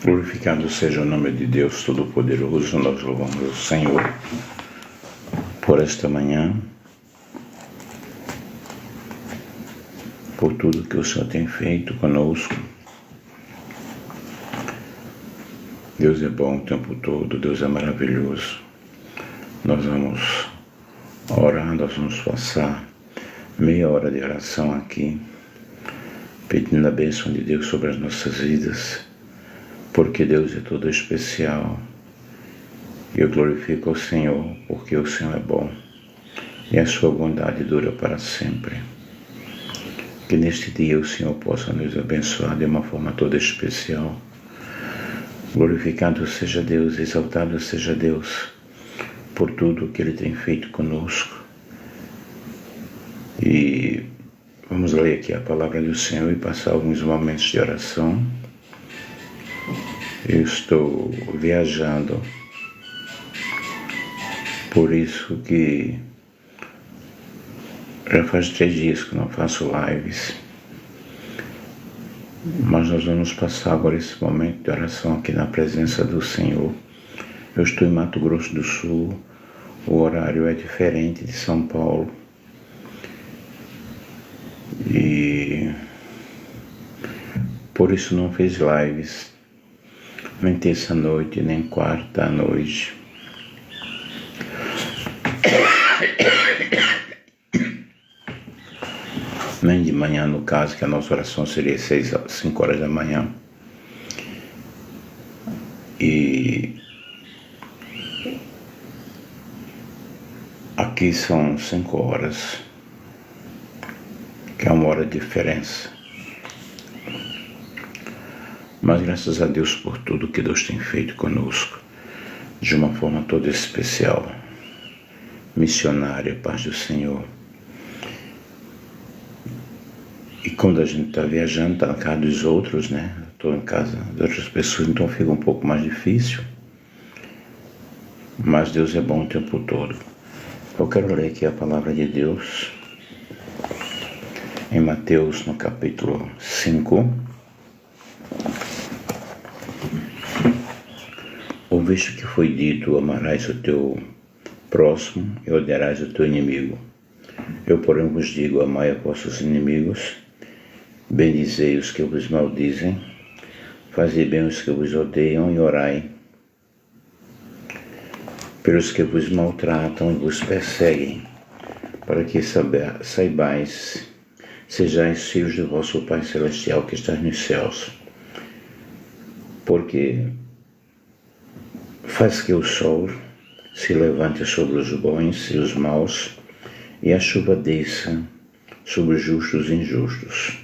Glorificado seja o nome de Deus Todo-Poderoso. Nós louvamos o Senhor por esta manhã, por tudo que o Senhor tem feito conosco. Deus é bom o tempo todo, Deus é maravilhoso. Nós vamos orar, nós vamos passar meia hora de oração aqui, pedindo a bênção de Deus sobre as nossas vidas, porque Deus é todo especial. Eu glorifico o Senhor, porque o Senhor é bom e a sua bondade dura para sempre. Que neste dia o Senhor possa nos abençoar de uma forma toda especial. Glorificado seja Deus, exaltado seja Deus por tudo que Ele tem feito conosco. E vamos ler aqui a palavra do Senhor e passar alguns momentos de oração. Eu estou viajando, por isso que já faz 3 dias que não faço lives, mas nós vamos passar agora esse momento de oração aqui na presença do Senhor. Eu estou em Mato Grosso do Sul, o horário é diferente de São Paulo, e por isso não fiz lives, nem terça-noite, nem quarta-noite. Nem de manhã, no caso, que a nossa oração seria 5 horas da manhã. E aqui são 5 horas, que é 1 hora de diferença. Mas graças a Deus por tudo que Deus tem feito conosco, de uma forma toda especial, missionária, paz do Senhor. E quando a gente está viajando, está na casa dos outros, né? Estou em casa de outras pessoas, então fica um pouco mais difícil. Mas Deus é bom o tempo todo. Eu quero ler aqui a palavra de Deus em Mateus, no capítulo 5. Ouviste que foi dito: amarás o teu próximo e odiarás o teu inimigo. Eu, porém, vos digo: amai a vossos inimigos, bendizei os que vos maldizem, fazei bem os que vos odeiam e orai pelos que vos maltratam e vos perseguem, para que saibais, sejais filhos de vosso Pai Celestial que está nos céus. Porque faz que o sol se levante sobre os bons e os maus, e a chuva desça sobre os justos e injustos.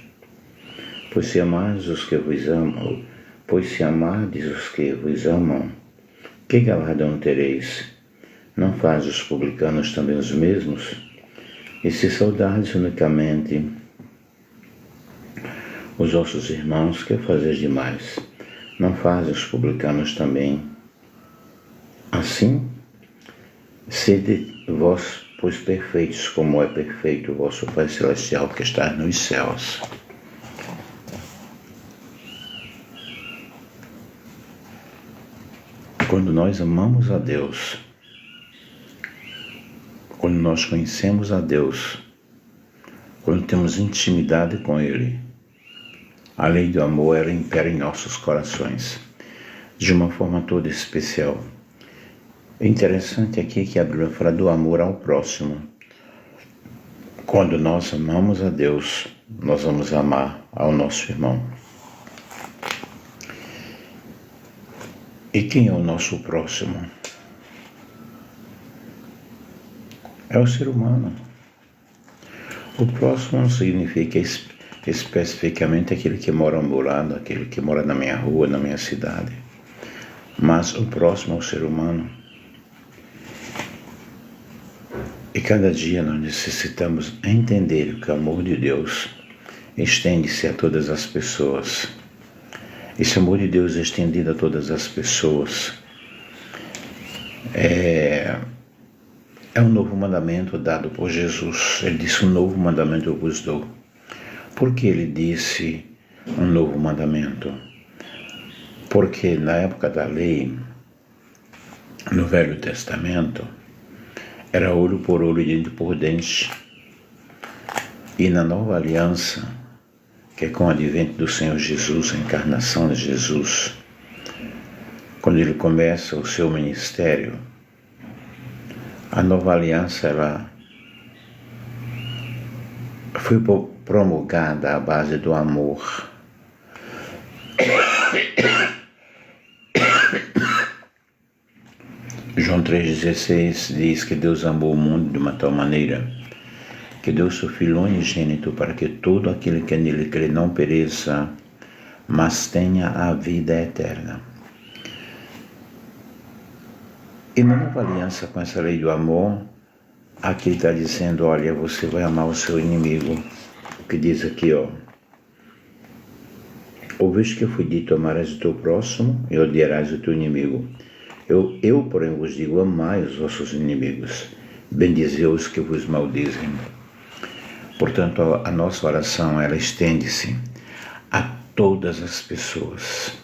Pois se amardes os que vos amam, que galardão tereis? Não faz os publicanos também os mesmos? E se saudardes unicamente os vossos irmãos, que fazeis demais? Não fazem os publicanos também assim? Sede vós, pois, perfeitos, como é perfeito o vosso Pai Celestial que está nos céus. Quando nós amamos a Deus, quando nós conhecemos a Deus, quando temos intimidade com Ele, a lei do amor, ela impera em nossos corações, de uma forma toda especial. É interessante aqui que a Bíblia fala do amor ao próximo. Quando nós amamos a Deus, nós vamos amar ao nosso irmão. E quem é o nosso próximo? É o ser humano. O próximo não significa especificamente aquele que mora ao meu lado, aquele que mora na minha rua, na minha cidade. Mas o próximo é o ser humano. E cada dia nós necessitamos entender que o amor de Deus estende-se a todas as pessoas. Esse amor de Deus estendido a todas as pessoas é um novo mandamento dado por Jesus. Ele disse: um novo mandamento eu vos dou. Por que ele disse um novo mandamento? Porque na época da lei, no Velho Testamento, era olho por olho, dente por dente. E na Nova Aliança, que é com o advento do Senhor Jesus, a encarnação de Jesus, quando ele começa o seu ministério, a Nova Aliança ela foi promulgada à base do amor. João 3,16 diz que Deus amou o mundo de uma tal maneira que deu seu Filho unigênito para que todo aquele que nele crê não pereça, mas tenha a vida eterna. E na Nova Aliança, com essa lei do amor, aqui está dizendo, olha, você vai amar o seu inimigo. O que diz aqui, ó. Ouviste que foi dito, amarás o teu próximo e odiarás o teu inimigo. Eu, porém, vos digo, amai os vossos inimigos, bendizei os que vos maldizem. Portanto, a nossa oração, ela estende-se a todas as pessoas,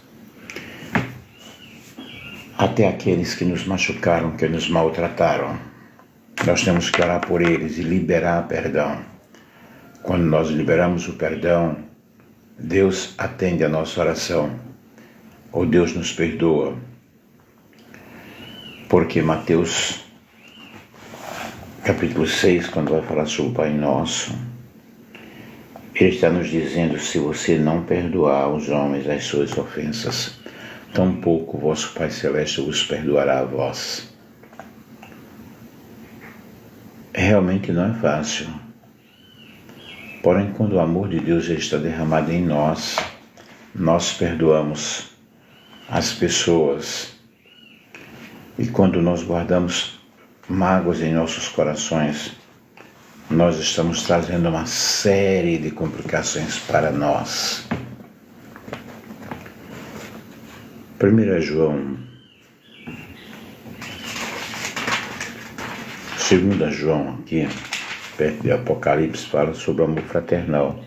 até aqueles que nos machucaram, que nos maltrataram. Nós temos que orar por eles e liberar perdão. Quando nós liberamos o perdão, Deus atende a nossa oração, ou Deus nos perdoa. Porque Mateus, capítulo 6, quando vai falar sobre o Pai Nosso, ele está nos dizendo, se você não perdoar aos homens as suas ofensas, tampouco o vosso Pai Celeste vos perdoará a vós. Realmente não é fácil. Porém, quando o amor de Deus ele está derramado em nós, nós perdoamos as pessoas. E quando nós guardamos mágoas em nossos corações, nós estamos trazendo uma série de complicações para nós. 1 João, 2 João, aqui, perto de Apocalipse, fala sobre o amor fraternal.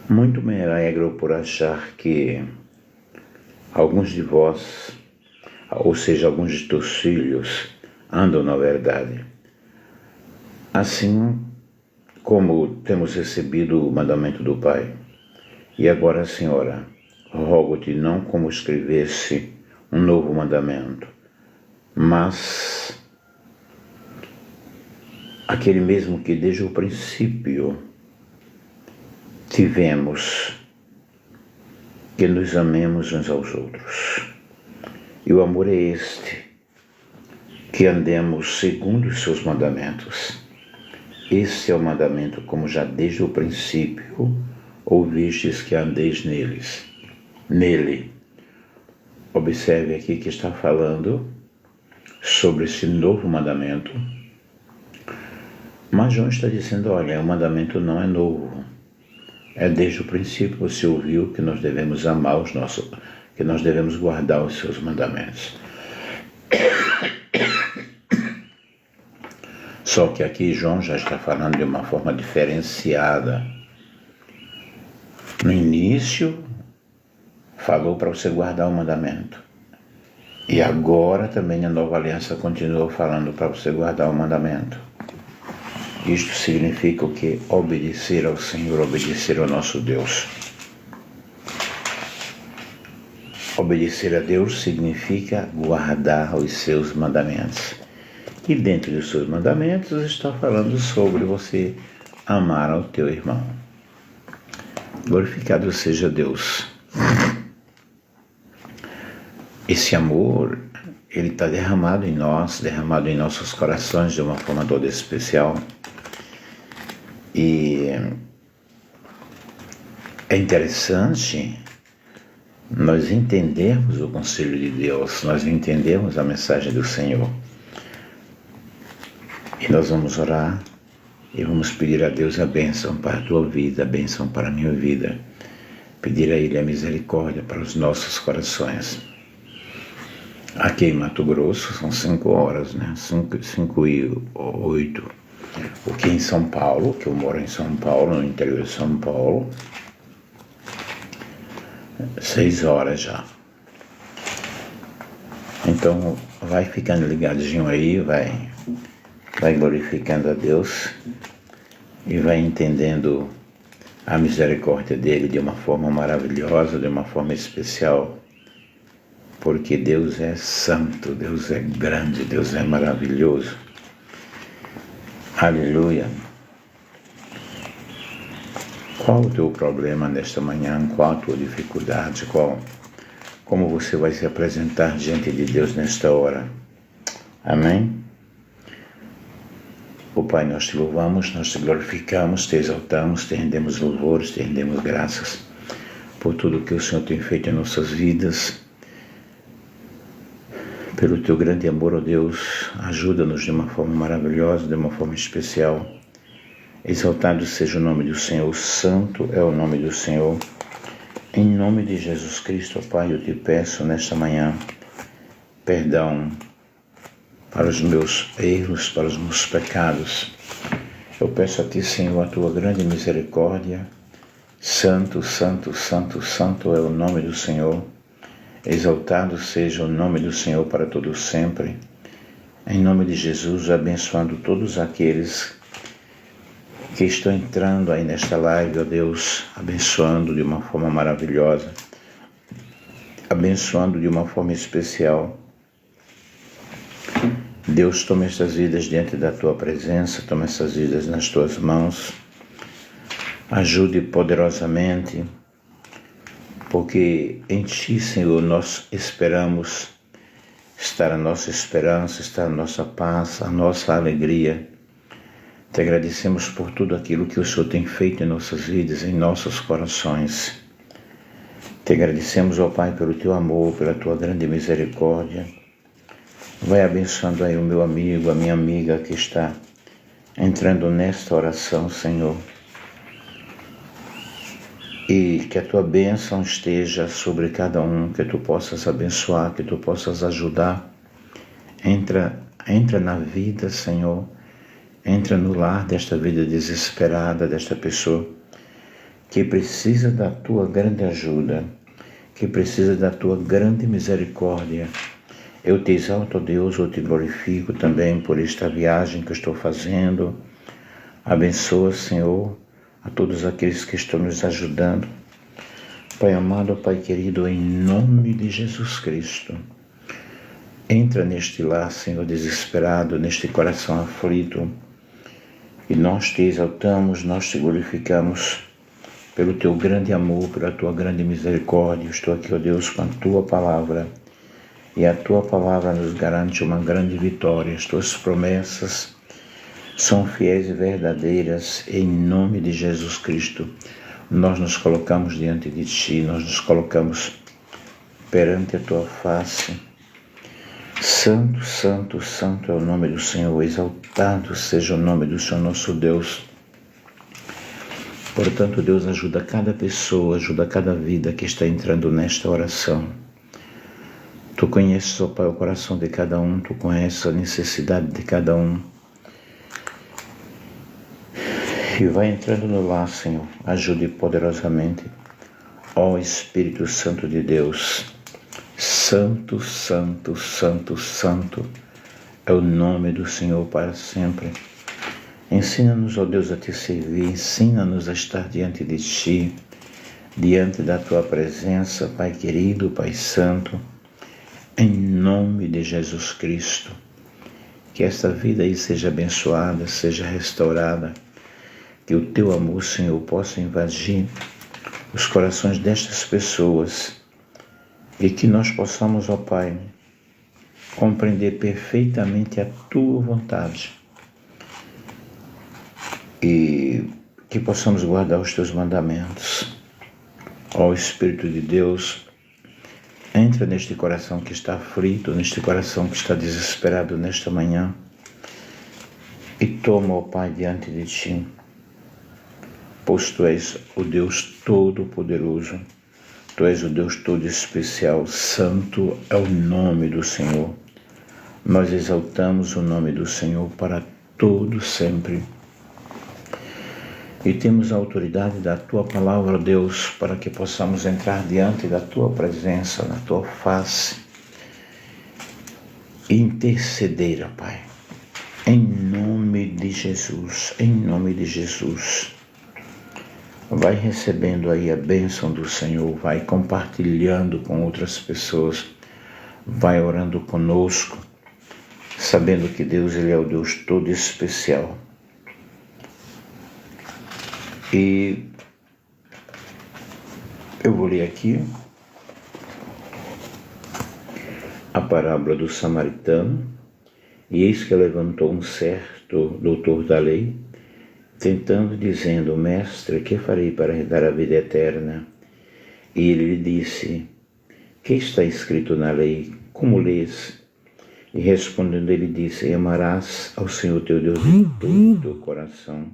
Muito me alegro por achar que alguns de vós, ou seja, alguns de teus filhos, andam na verdade. Assim como temos recebido o mandamento do Pai. E agora, Senhora, rogo-te não como escrevesse um novo mandamento, mas aquele mesmo que desde o princípio tivemos, que nos amemos uns aos outros. E o amor é este, que andemos segundo os seus mandamentos. Esse é o mandamento, como já desde o princípio ouvistes que andeis nele. Observe aqui que está falando sobre esse novo mandamento. Mas João está dizendo, olha, o mandamento não é novo. É desde o princípio você ouviu que nós devemos amar que nós devemos guardar os seus mandamentos. Só que aqui João já está falando de uma forma diferenciada. No início, falou para você guardar o mandamento. E agora também a Nova Aliança continua falando para você guardar o mandamento. Isto significa o quê? Obedecer ao Senhor, obedecer ao nosso Deus. Obedecer a Deus significa guardar os seus mandamentos. E dentro dos seus mandamentos está falando sobre você amar ao teu irmão. Glorificado seja Deus. Esse amor, ele está derramado em nós, derramado em nossos corações de uma forma toda especial. E é interessante nós entendermos o conselho de Deus, nós entendermos a mensagem do Senhor. E nós vamos orar e vamos pedir a Deus a bênção para a tua vida, a bênção para a minha vida. Pedir a Ele a misericórdia para os nossos corações. Aqui em Mato Grosso são 5 horas, né? 5:08. Aqui em São Paulo, que eu moro em São Paulo, no interior de São Paulo, 6 horas já. Então vai ficando ligadinho aí, vai glorificando a Deus e vai entendendo a misericórdia dele de uma forma maravilhosa, de uma forma especial, porque Deus é santo, Deus é grande, Deus é maravilhoso. Aleluia. Qual o teu problema nesta manhã? Qual a tua dificuldade? Como você vai se apresentar diante de Deus nesta hora? Amém? O Pai, nós te louvamos, nós te glorificamos, te exaltamos, te rendemos louvores, te rendemos graças por tudo que o Senhor tem feito em nossas vidas. Pelo teu grande amor, ó Deus, ajuda-nos de uma forma maravilhosa, de uma forma especial. Exaltado seja o nome do Senhor, santo é o nome do Senhor. Em nome de Jesus Cristo, ó Pai, eu te peço nesta manhã perdão para os meus erros, para os meus pecados. Eu peço a ti, Senhor, a tua grande misericórdia. Santo, santo, santo, santo é o nome do Senhor. Exaltado seja o nome do Senhor para todo sempre. Em nome de Jesus, abençoando todos aqueles que estão entrando aí nesta live, ó Deus, abençoando de uma forma maravilhosa, abençoando de uma forma especial. Deus, toma estas vidas diante da tua presença, toma estas vidas nas tuas mãos, ajude poderosamente, porque em ti, Senhor, nós esperamos, está a nossa esperança, está a nossa paz, a nossa alegria. Te agradecemos por tudo aquilo que o Senhor tem feito em nossas vidas, em nossos corações. Te agradecemos, ó Pai, pelo teu amor, pela tua grande misericórdia. Vai abençoando aí o meu amigo, a minha amiga que está entrando nesta oração, Senhor. E que a tua bênção esteja sobre cada um, que tu possas abençoar, que tu possas ajudar. Entra na vida, Senhor. Entra no lar desta vida desesperada, desta pessoa que precisa da tua grande ajuda, que precisa da tua grande misericórdia. Eu te exalto, ó Deus, eu te glorifico também por esta viagem que eu estou fazendo. Abençoa, Senhor, a todos aqueles que estão nos ajudando. Pai amado, Pai querido, em nome de Jesus Cristo, entra neste lar, Senhor, desesperado, neste coração aflito, e nós te exaltamos, nós te glorificamos pelo teu grande amor, pela tua grande misericórdia. Eu estou aqui, ó Deus, com a tua palavra, e a tua palavra nos garante uma grande vitória. As tuas promessas são fiéis e verdadeiras. Em nome de Jesus Cristo, nós nos colocamos diante de ti, nós nos colocamos perante a tua face. Santo, santo, santo é o nome do Senhor, exaltado seja o nome do Senhor nosso Deus. Portanto, Deus, ajuda cada pessoa, ajuda cada vida que está entrando nesta oração. Tu conheces, ó Pai, o coração de cada um, tu conheces a necessidade de cada um. E vai entrando no lar, Senhor, ajude poderosamente. Ó Espírito Santo de Deus, santo, santo, santo, santo é o nome do Senhor para sempre. Ensina-nos, ó Deus, a te servir, ensina-nos a estar diante de ti, diante da tua presença, Pai querido, Pai santo, em nome de Jesus Cristo. Que esta vida aí seja abençoada, seja restaurada, que o teu amor, Senhor, possa invadir os corações destas pessoas e que nós possamos, ó Pai, compreender perfeitamente a tua vontade e que possamos guardar os teus mandamentos. Ó Espírito de Deus, entra neste coração que está aflito, neste coração que está desesperado nesta manhã e toma, ó Pai, diante de ti, pois tu és o Deus Todo-Poderoso, tu és o Deus todo especial, santo é o nome do Senhor. Nós exaltamos o nome do Senhor para todo sempre. e temos a autoridade da Tua palavra, Deus, para que possamos entrar diante da Tua presença, na Tua face, e interceder, ó Pai, em nome de Jesus, em nome de Jesus. Vai recebendo aí a bênção do Senhor, vai compartilhando com outras pessoas, vai orando conosco, sabendo que Deus, Ele é o Deus todo especial. E eu vou ler aqui a parábola do samaritano. E eis que levantou um certo doutor da lei, tentando, dizendo: Mestre, que farei para herdar a vida eterna? E ele lhe disse: Que está escrito na lei? Como lês? E respondendo ele disse: Amarás ao Senhor teu Deus de todo o teu coração,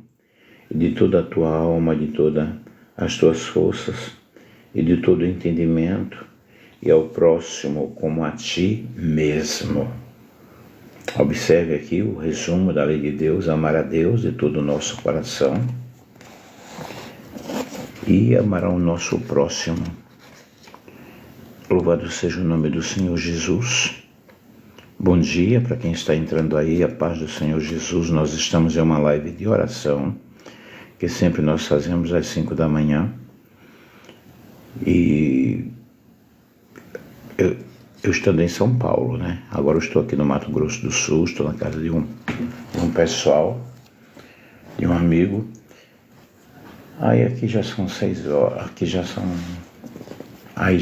e de toda a tua alma, de todas as tuas forças, e de todo o entendimento, e ao próximo como a ti mesmo. Observe aqui o resumo da lei de Deus: amar a Deus de todo o nosso coração e amar ao nosso próximo. Louvado seja o nome do Senhor Jesus. Bom dia para quem está entrando aí, a paz do Senhor Jesus. Nós estamos em uma live de oração que sempre nós fazemos às 5 da manhã. E eu estou em São Paulo, né? Agora eu estou aqui no Mato Grosso do Sul, estou na casa de um pessoal, de um amigo. Aí aqui já são 6 horas, aqui já são... Aí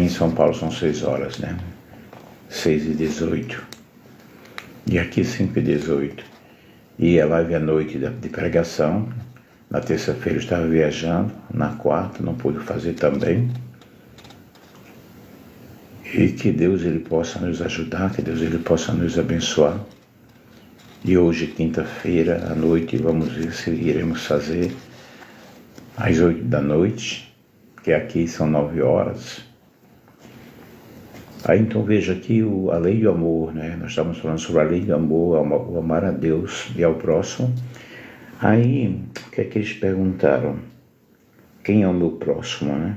em São Paulo são 6 horas, né? 6h18. E aqui 5h18. E a live à noite de pregação. Na terça-feira eu estava viajando, na quarta não pude fazer também. E que Deus Ele possa nos ajudar, que Deus Ele possa nos abençoar. E hoje, quinta-feira, à noite, vamos ver se iremos fazer às 8 da noite, que aqui são 9 horas. Aí então veja aqui a lei do amor, né? Nós estamos falando sobre a lei do amor, o amar a Deus e ao próximo. Aí, o que é que eles perguntaram? Quem é o meu próximo, né?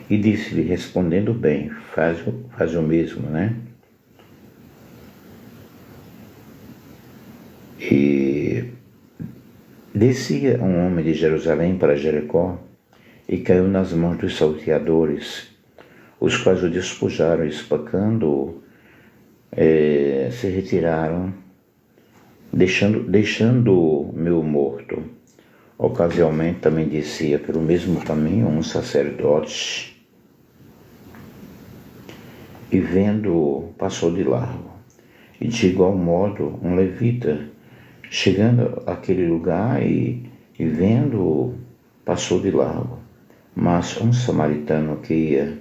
E disse-lhe, respondendo bem, faz o mesmo, né? E descia um homem de Jerusalém para Jericó e caiu nas mãos dos salteadores, os quais o despojaram, espacando-o, se retiraram, deixando-o meio morto. Ocasionalmente também descia pelo mesmo caminho um sacerdote, e vendo-o, passou de largo. E de igual modo um levita, chegando àquele lugar e vendo-o, passou de largo. Mas um samaritano que ia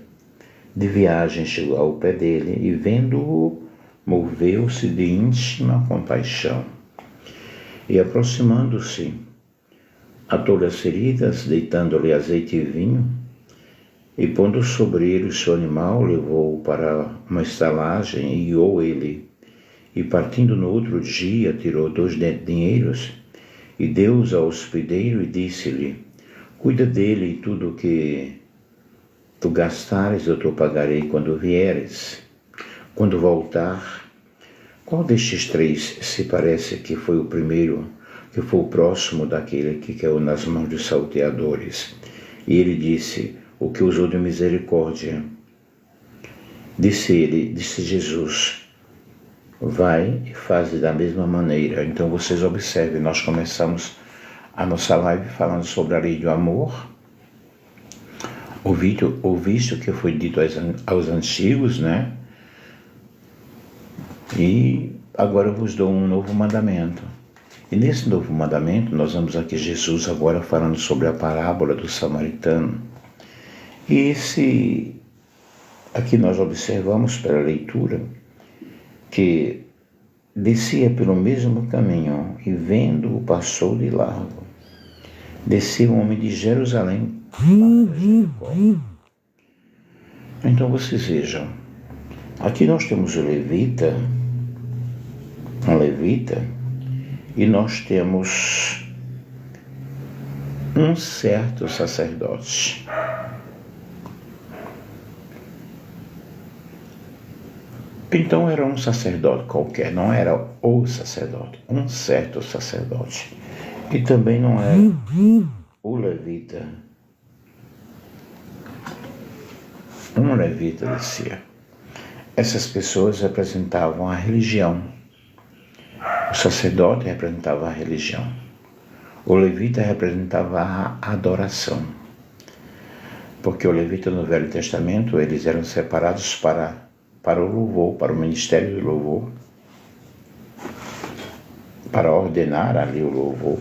de viagem chegou ao pé dele e vendo-o, moveu-se de íntima compaixão. E aproximando-se, atou-lhe as feridas, deitando-lhe azeite e vinho, e pondo sobre ele o seu animal, levou-o para uma estalagem e guiou ele. E partindo no outro dia, tirou 2 dinheiros e deu-os ao hospedeiro e disse-lhe: Cuida dele e tudo o que tu gastares eu te pagarei quando vieres. Quando voltar, qual destes 3 se parece que foi o primeiro, que foi o próximo daquele que caiu nas mãos dos salteadores? E ele disse: O que usou de misericórdia. Disse Jesus: Vai e faz da mesma maneira. Então vocês observem, nós começamos a nossa live falando sobre a lei do amor. Ouviste o que foi dito aos antigos, né? E agora eu vos dou um novo mandamento. E nesse novo mandamento, nós vamos aqui Jesus agora falando sobre a parábola do samaritano. E aqui nós observamos pela leitura que descia pelo mesmo caminho e vendo-o passou de largo. Descia um homem de Jerusalém para Jericó. Então vocês vejam, aqui nós temos um levita, e nós temos um certo sacerdote. Então era um sacerdote qualquer, não era o sacerdote, um certo sacerdote. E também não era o levita. Um levita descia. Essas pessoas representavam a religião. O sacerdote representava a religião. O levita representava a adoração. Porque o levita no Velho Testamento, eles eram separados para o louvor, para o ministério do louvor, para ordenar ali o louvor.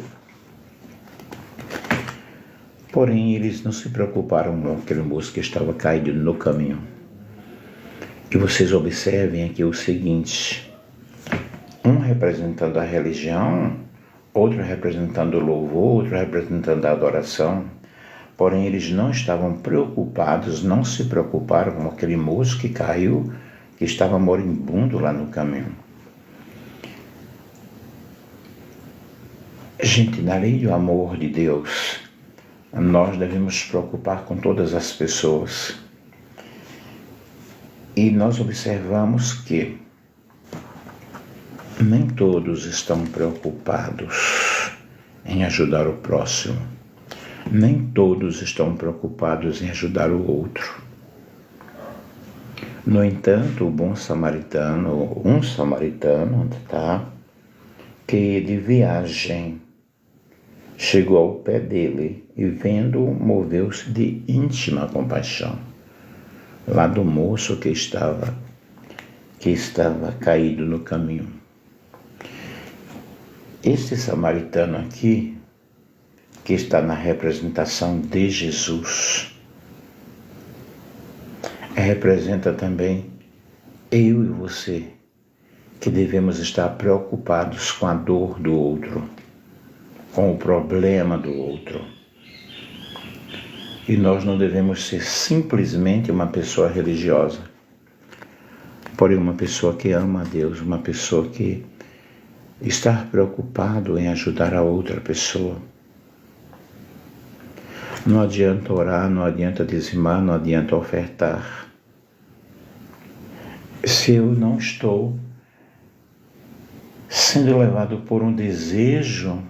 Porém, eles não se preocuparam com aquele moço que estava caído no caminho. E vocês observem aqui o seguinte: um representando a religião, outro representando o louvor, outro representando a adoração. Porém, eles não estavam preocupados, não se preocuparam com aquele moço que caiu, que estava moribundo lá no caminho. Gente, na lei do amor de Deus, nós devemos nos preocupar com todas as pessoas. E nós observamos que nem todos estão preocupados em ajudar o próximo. Nem todos estão preocupados em ajudar o outro. No entanto, o bom samaritano, um samaritano, que de viagem chegou ao pé dele e vendo, moveu-se de íntima compaixão lá do moço que estava caído no caminho. Este samaritano aqui, que está na representação de Jesus, representa também eu e você, que devemos estar preocupados com a dor do outro, com o problema do outro. E nós não devemos ser simplesmente uma pessoa religiosa, porém uma pessoa que ama a Deus, uma pessoa que está preocupado em ajudar a outra pessoa. Não adianta orar, não adianta dizimar, não adianta ofertar, se eu não estou sendo levado por um desejo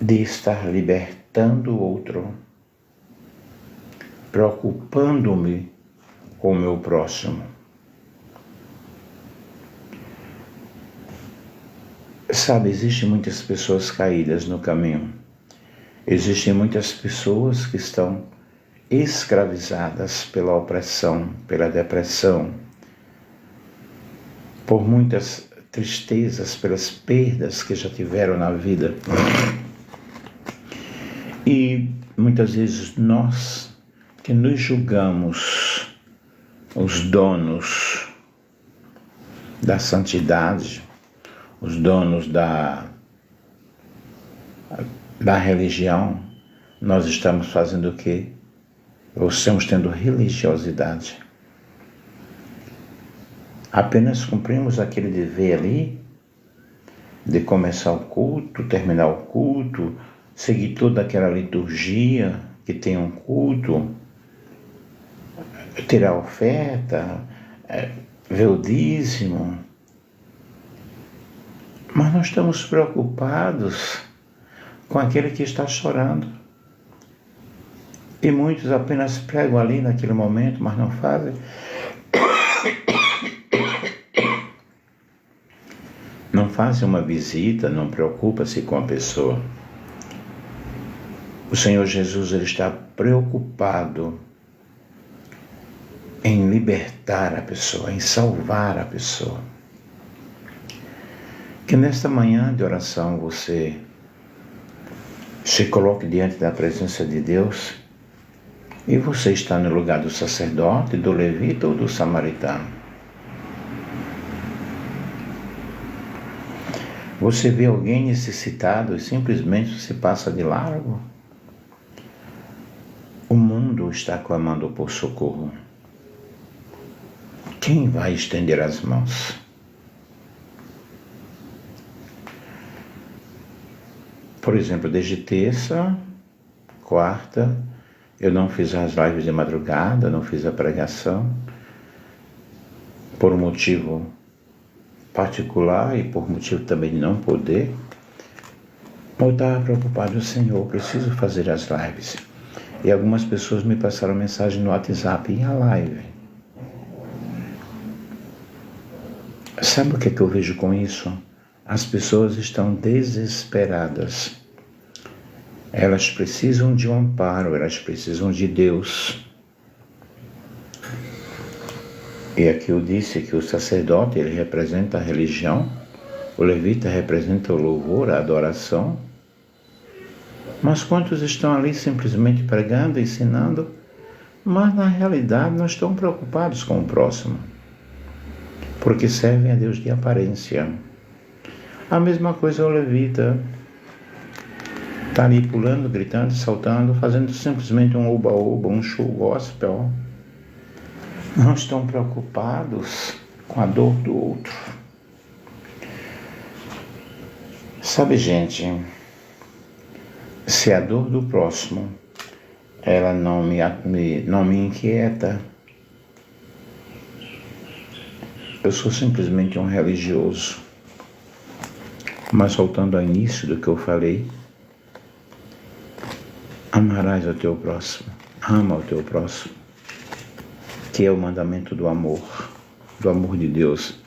de estar libertando o outro, preocupando-me com o meu próximo. Sabe, existem muitas pessoas caídas no caminho. Existem muitas pessoas que estão escravizadas pela opressão, pela depressão, por muitas tristezas, pelas perdas que já tiveram na vida. E muitas vezes nós que nos julgamos os donos da santidade, os donos da religião, nós estamos fazendo o quê? Ou estamos tendo religiosidade. Apenas cumprimos aquele dever ali de começar o culto, terminar o culto, seguir toda aquela liturgia que tem um culto, ter a oferta, ver o dízimo. Mas nós estamos preocupados com aquele que está chorando. E muitos apenas pregam ali naquele momento, mas não fazem. Não fazem uma visita, não preocupa-se com a pessoa. O Senhor Jesus, ele está preocupado em libertar a pessoa, em salvar a pessoa. Que nesta manhã de oração você se coloque diante da presença de Deus e você está no lugar do sacerdote, do levita ou do samaritano. Você vê alguém necessitado e simplesmente se passa de largo? O mundo está clamando por socorro. Quem vai estender as mãos? Por exemplo, desde terça, quarta, eu não fiz as lives de madrugada, não fiz a pregação, por um motivo particular e por motivo também de não poder. Eu estava preocupado, Senhor, eu preciso fazer as lives. E algumas pessoas me passaram mensagem no WhatsApp, e a live? Sabe o que eu vejo com isso? As pessoas estão desesperadas. Elas precisam de um amparo, elas precisam de Deus. E aqui eu disse que o sacerdote, ele representa a religião, o levita representa o louvor, a adoração. Mas quantos estão ali simplesmente pregando, ensinando, mas na realidade não estão preocupados com o próximo, porque servem a Deus de aparência. A mesma coisa o levita, está ali pulando, gritando, saltando, fazendo simplesmente um oba-oba, um show gospel. Não estão preocupados com a dor do outro. Sabe, gente, se a dor do próximo, ela não me inquieta, eu sou simplesmente um religioso. Mas voltando ao início do que eu falei, amarás o teu próximo, ama o teu próximo, que é o mandamento do amor de Deus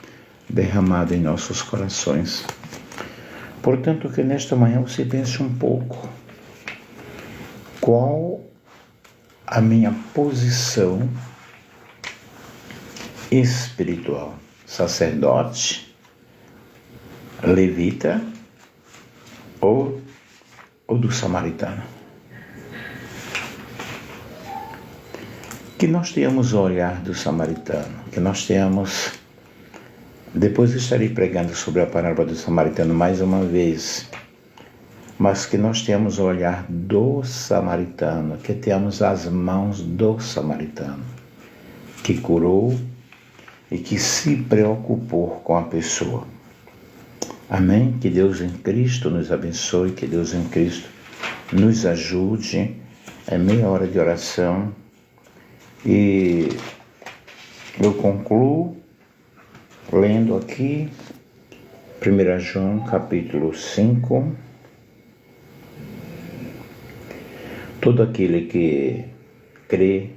derramado em nossos corações. Portanto, que nesta manhã você pense um pouco, qual a minha posição espiritual? Sacerdote, levita ou do samaritano? Que nós tenhamos o olhar do samaritano, que nós tenhamos... Depois estarei pregando sobre a parábola do samaritano mais uma vez, mas que nós tenhamos o olhar do samaritano, que tenhamos as mãos do samaritano, que curou e que se preocupou com a pessoa. Amém? Que Deus em Cristo nos abençoe, que Deus em Cristo nos ajude. É meia hora de oração e eu concluo lendo aqui 1 João capítulo 5. Todo aquele que crê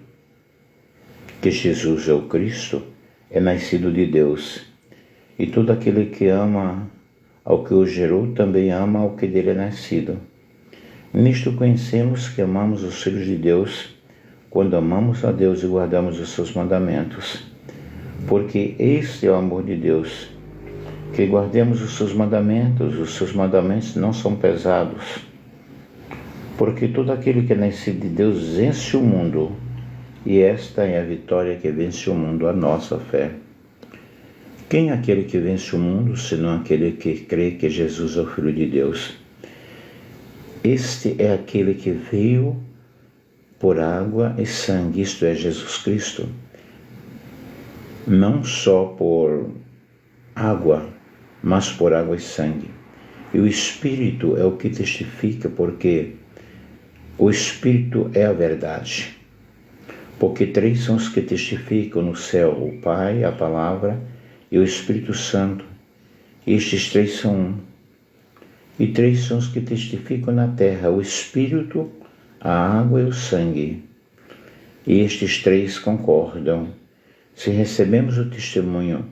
que Jesus é o Cristo é nascido de Deus, e todo aquele que ama ao que o gerou também ama ao que dele é nascido. Nisto conhecemos que amamos os filhos de Deus, quando amamos a Deus e guardamos os seus mandamentos. Porque este é o amor de Deus, que guardemos os seus mandamentos não são pesados. Porque todo aquele que é nascido de Deus vence o mundo, e esta é a vitória que vence o mundo, a nossa fé. Quem é aquele que vence o mundo, senão aquele que crê que Jesus é o Filho de Deus? Este é aquele que veio por água e sangue, isto é, Jesus Cristo. Não só por água, mas por água e sangue. E o Espírito é o que testifica, porque o Espírito é a verdade. Porque três são os que testificam no céu: o Pai, a Palavra e o Espírito Santo. Estes três são um. E três são os que testificam na terra: o Espírito, a água e o sangue. E estes três concordam. Se recebemos o testemunho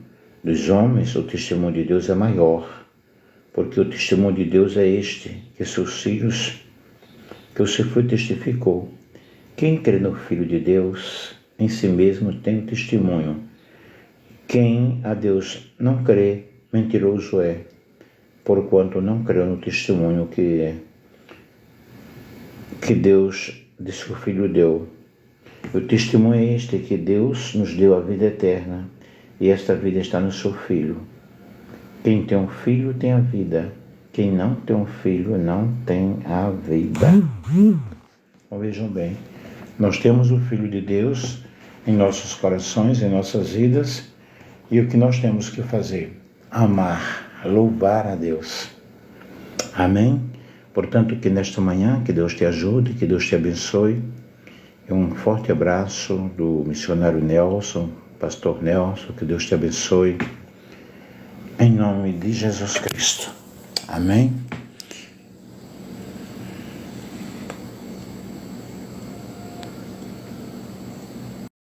dos homens, o testemunho de Deus é maior, porque o testemunho de Deus é este, que seus filhos, que o seu Filho testificou. Quem crê no Filho de Deus, em si mesmo tem o testemunho. Quem a Deus não crê, mentiroso é, porquanto não creu no testemunho que Deus de seu Filho deu. O testemunho é este, que Deus nos deu a vida eterna, e esta vida está no seu Filho. Quem tem um filho tem a vida, quem não tem um filho não tem a vida. Então vejam bem, nós temos o Filho de Deus em nossos corações, em nossas vidas, e o que nós temos que fazer? Amar, louvar a Deus. Amém? Portanto, que nesta manhã, que Deus te ajude, que Deus te abençoe. E um forte abraço do missionário Nelson, pastor Nelson, que Deus te abençoe. Em nome de Jesus Cristo. Amém?